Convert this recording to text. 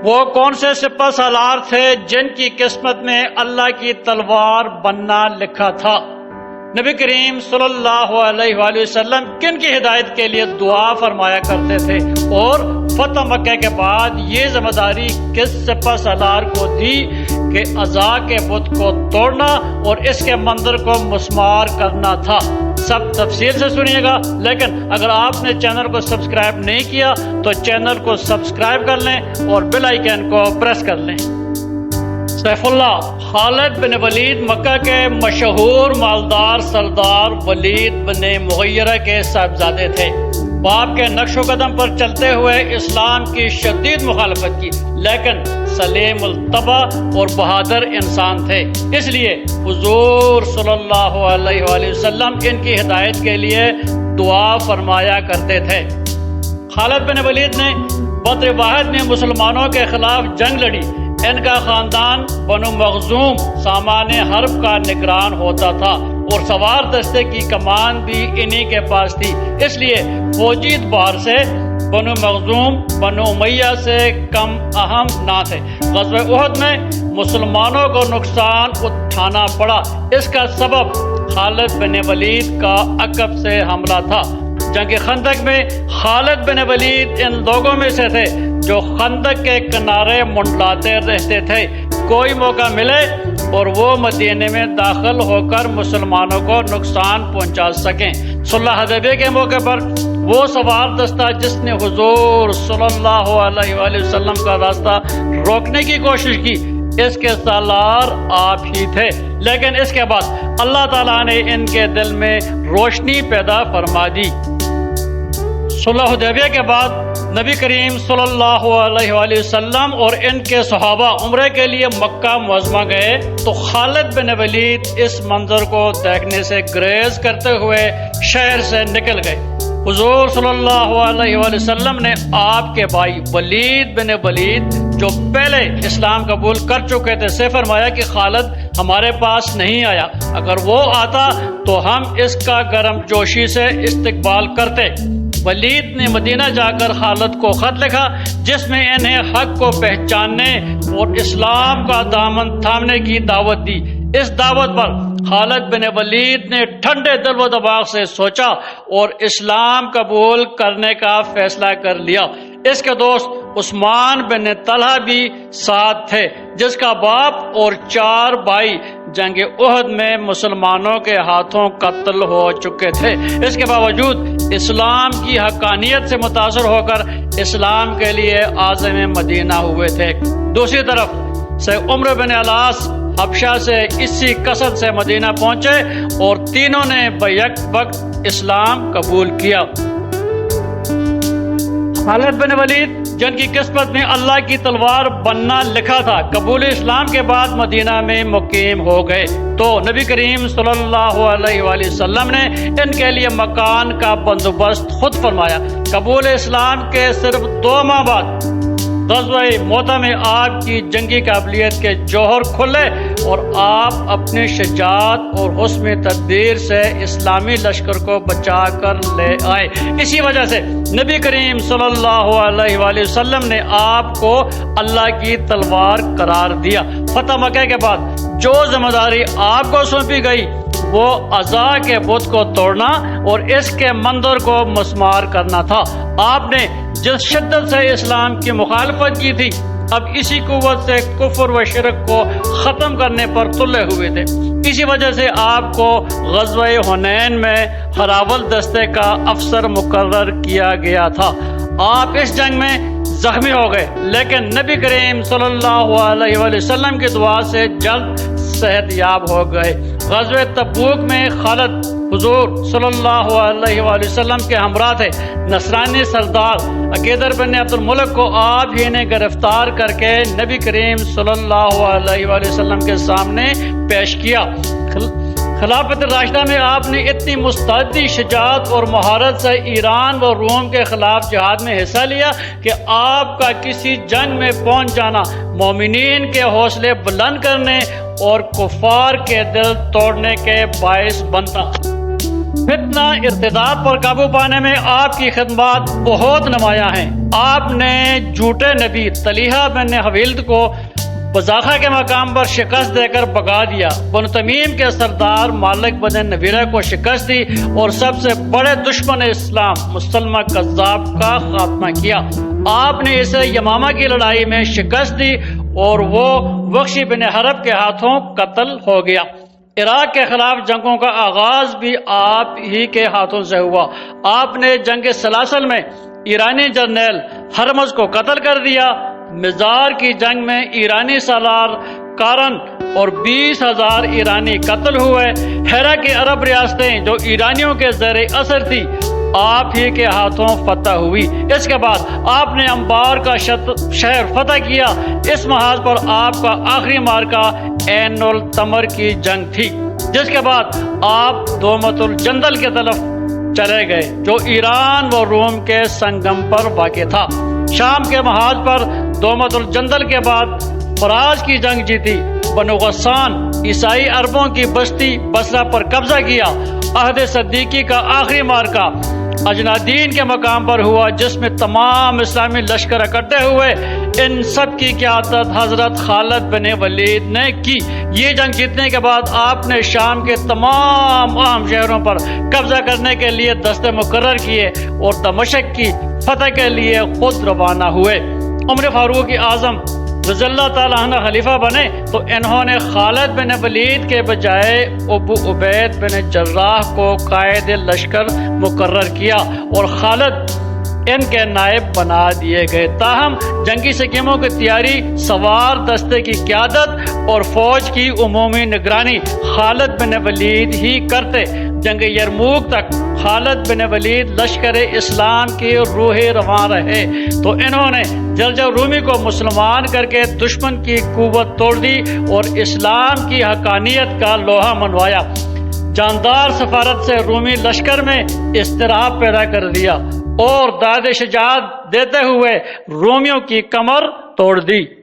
وہ کون سے سپہ سالار تھے جن کی قسمت میں اللہ کی تلوار بننا لکھا تھا؟ نبی کریم صلی اللہ علیہ وآلہ وسلم کن کی ہدایت کے لیے دعا فرمایا کرتے تھے؟ اور فتح مکہ کے بعد یہ ذمہ داری کس سپہ سالار کو دی کہ عزا کے بت کو توڑنا اور اس کے مندر کو مسمار کرنا تھا؟ سب تفصیل سے سنیے گا، لیکن اگر آپ نے چینل کو سبسکرائب نہیں کیا تو چینل کو سبسکرائب کر لیں اور بیل آئیکن کو پریس کر لیں۔ سیف اللہ خالد بن ولید مکہ کے مشہور مالدار سردار ولید بن مغیرہ کے صاحبزادے تھے۔ باپ کے نقش و قدم پر چلتے ہوئے اسلام کی شدید مخالفت کی، لیکن سلیم الطبع اور بہادر انسان تھے، اس لیے حضور صلی اللہ علیہ وآلہ وسلم ان کی ہدایت کے لیے دعا فرمایا کرتے تھے۔ خالد بن ولید نے بدر واحد میں مسلمانوں کے خلاف جنگ لڑی۔ ان کا خاندان بنو مخزوم سامان حرب کا نگران ہوتا تھا اور سوار دستے کی کمان بھی انہی کے پاس تھی، اس لیے فوجی اعتبار سے بنو مخزوم بنو امیہ سے کم اہم نہ تھے۔ غزوہ احد میں مسلمانوں کو نقصان اٹھانا پڑا، اس کا سبب خالد بن ولید کا عقب سے حملہ تھا۔ جنگ خندق میں خالد بن ولید ان لوگوں میں سے تھے جو خندق کے کنارے منڈلاتے رہتے تھے، کوئی موقع ملے اور وہ مدینے میں داخل ہو کر مسلمانوں کو نقصان پہنچا سکیں۔ صلح حدیبیہ کے موقع پر وہ سوار دستہ جس نے حضور صلی اللہ علیہ وآلہ وسلم کا راستہ روکنے کی کوشش کی، اس کے سالار آپ ہی تھے، لیکن اس کے بعد اللہ تعالیٰ نے ان کے دل میں روشنی پیدا فرما دی۔ صلح حدیبیہ کے بعد نبی کریم صلی اللہ علیہ وآلہ وسلم اور ان کے صحابہ عمرے کے لیے مکہ معظمہ گئے تو خالد بن ولید اس منظر کو دیکھنے سے گریز کرتے ہوئے شہر سے نکل گئے۔ حضور صلی اللہ علیہ وآلہ وسلم نے آپ کے بھائی ولید بن ولید جو پہلے اسلام قبول کر چکے تھے سے فرمایا کہ خالد ہمارے پاس نہیں آیا، اگر وہ آتا تو ہم اس کا گرم جوشی سے استقبال کرتے۔ ولید نے مدینہ جا کر خالد کو خط لکھا جس میں انہیں حق کو پہچاننے اور اسلام کا دامن تھامنے کی دعوت دی۔ اس دعوت پر خالد بن ولید نے ٹھنڈے دل و دماغ سے سوچا اور اسلام قبول کرنے کا فیصلہ کر لیا۔ اس کے دوست عثمان بن طلحہ بھی ساتھ تھے جس کا باپ اور 4 بھائی جنگ احد میں مسلمانوں کے ہاتھوں قتل ہو چکے تھے۔ اس کے باوجود اسلام کی حقانیت سے متاثر ہو کر اسلام کے لیے عازم مدینہ ہوئے تھے۔ دوسری طرف سے عمرو بن العاص حبشہ سے اسی قصد سے مدینہ پہنچے اور تینوں نے بیک وقت اسلام قبول کیا۔ خالد بن ولید جن کی قسمت میں اللہ کی تلوار بننا لکھا تھا، قبول اسلام کے بعد مدینہ میں مقیم ہو گئے تو نبی کریم صلی اللہ علیہ وآلہ وسلم نے ان کے لیے مکان کا بندوبست خود فرمایا۔ قبول اسلام کے صرف 2 ماہ بعد غزوہ موتہ میں آپ کی جنگی قابلیت کے جوہر کھلے اور آپ اپنی شجاعت اور حسن تدبیر سے اسلامی لشکر کو بچا کر لے آئے۔ اسی وجہ سے نبی کریم صلی اللہ علیہ وآلہ وسلم نے آپ کو اللہ کی تلوار قرار دیا۔ فتح مکہ کے بعد جو ذمہ داری آپ کو سونپی گئی وہ عزا کے بت کو توڑنا اور اس کے مندر کو مسمار کرنا تھا۔ آپ نے جس شدت سے اسلام کی مخالفت کی تھی، اب اسی قوت سے کفر و شرک کو ختم کرنے پر تلے ہوئے تھے۔ اسی وجہ سے آپ کو غزوہ حنین میں ہراول دستے کا افسر مقرر کیا گیا تھا۔ آپ اس جنگ میں زخمی ہو گئے لیکن نبی کریم صلی اللہ علیہ وآلہ وسلم کی دعا سے جلد صحت یاب ہو گئے۔ غزوہ تبوک میں خالد حضور صلی اللہ علیہ وآلہ وسلم کے ہمراہ تھے۔ نصرانی سردار عقیدر بن عبد الملک کو آپ ہی نے گرفتار کر کے نبی کریم صلی اللہ علیہ وآلہ وسلم کے سامنے پیش کیا۔ خلافت راشدہ میں آپ نے اتنی مستعدی، شجاعت اور مہارت سے ایران و روم کے خلاف جہاد میں حصہ لیا کہ آپ کا کسی جنگ میں پہنچ جانا مومنین کے حوصلے بلند کرنے اور کفار کے دل توڑنے کے باعث بنتا۔ فتنہ ارتداد پر قابو پانے میں آپ کی خدمات بہت نمایاں ہیں۔ آپ نے جھوٹے نبی طلیحہ بن حویلد کو بزاخہ کے مقام پر شکست دے کر بھگا دیا، بنو تمیم کے سردار مالک بن نویرہ کو شکست دی اور سب سے بڑے دشمن اسلام مسلمہ کذاب کا خاتمہ کیا۔ آپ نے اسے یمامہ کی لڑائی میں شکست دی اور وہ وحشی بن حرب کے ہاتھوں قتل ہو گیا۔ عراق کے خلاف جنگوں کا آغاز بھی آپ ہی کے ہاتھوں سے ہوا۔ آپ نے جنگ سلاسل میں ایرانی جرنیل ہرمز کو قتل کر دیا۔ مزار کی جنگ میں ایرانی سالار کارن اور 20,000 ایرانی قتل ہوئے۔ ہیرا کی عرب ریاستیں جو ایرانیوں کے زیر اثر تھی آپ ہی کے ہاتھوں فتح ہوئی۔ اس کے بعد آپ نے انبار کا شہر فتح کیا۔ اس محاذ پر آپ کا آخری مارکہ عین التمر کی جنگ تھی، جس کے بعد آپ دومت الجندل کی طرف چلے گئے جو ایران و روم کے سنگم پر واقع تھا۔ شام کے محاذ پر دومت الجندل کے بعد فراز کی جنگ جیتی۔ بنو غسان عیسائی عربوں کی بستی بصرہ پر قبضہ کیا۔ عہد صدیقی کا آخری مارکہ اجنادین کے مقام پر ہوا، جس میں تمام اسلامی لشکر اکٹھے ہوئے۔ ان سب کی قیادت حضرت خالد بن ولید نے کی۔ یہ جنگ جیتنے کے بعد آپ نے شام کے تمام اہم شہروں پر قبضہ کرنے کے لیے دستے مقرر کیے اور دمشق کی فتح کے لیے خود روانہ ہوئے۔ عمر فاروق اعظم رضی اللہ تعالیٰ عنہ خلیفہ بنے تو انہوں نے خالد بن ولید کے بجائے ابو عبید بن جراح کو قائد لشکر مقرر کیا اور خالد ان کے نائب بنا دیے گئے۔ تاہم جنگی سکیموں کی تیاری، سوار دستے کی قیادت اور فوج کی عمومی نگرانی خالد بن ولید ہی کرتے۔ جنگ یرموک تک خالد بن ولید لشکر اسلام کی روح رواں رہے تو انہوں نے جرجر رومی کو مسلمان کر کے دشمن کی قوت توڑ دی اور اسلام کی حقانیت کا لوہا منوایا۔ جاندار سفارت سے رومی لشکر میں اضطراب پیدا کر دیا اور داد شجاعت دیتے ہوئے رومیوں کی کمر توڑ دی۔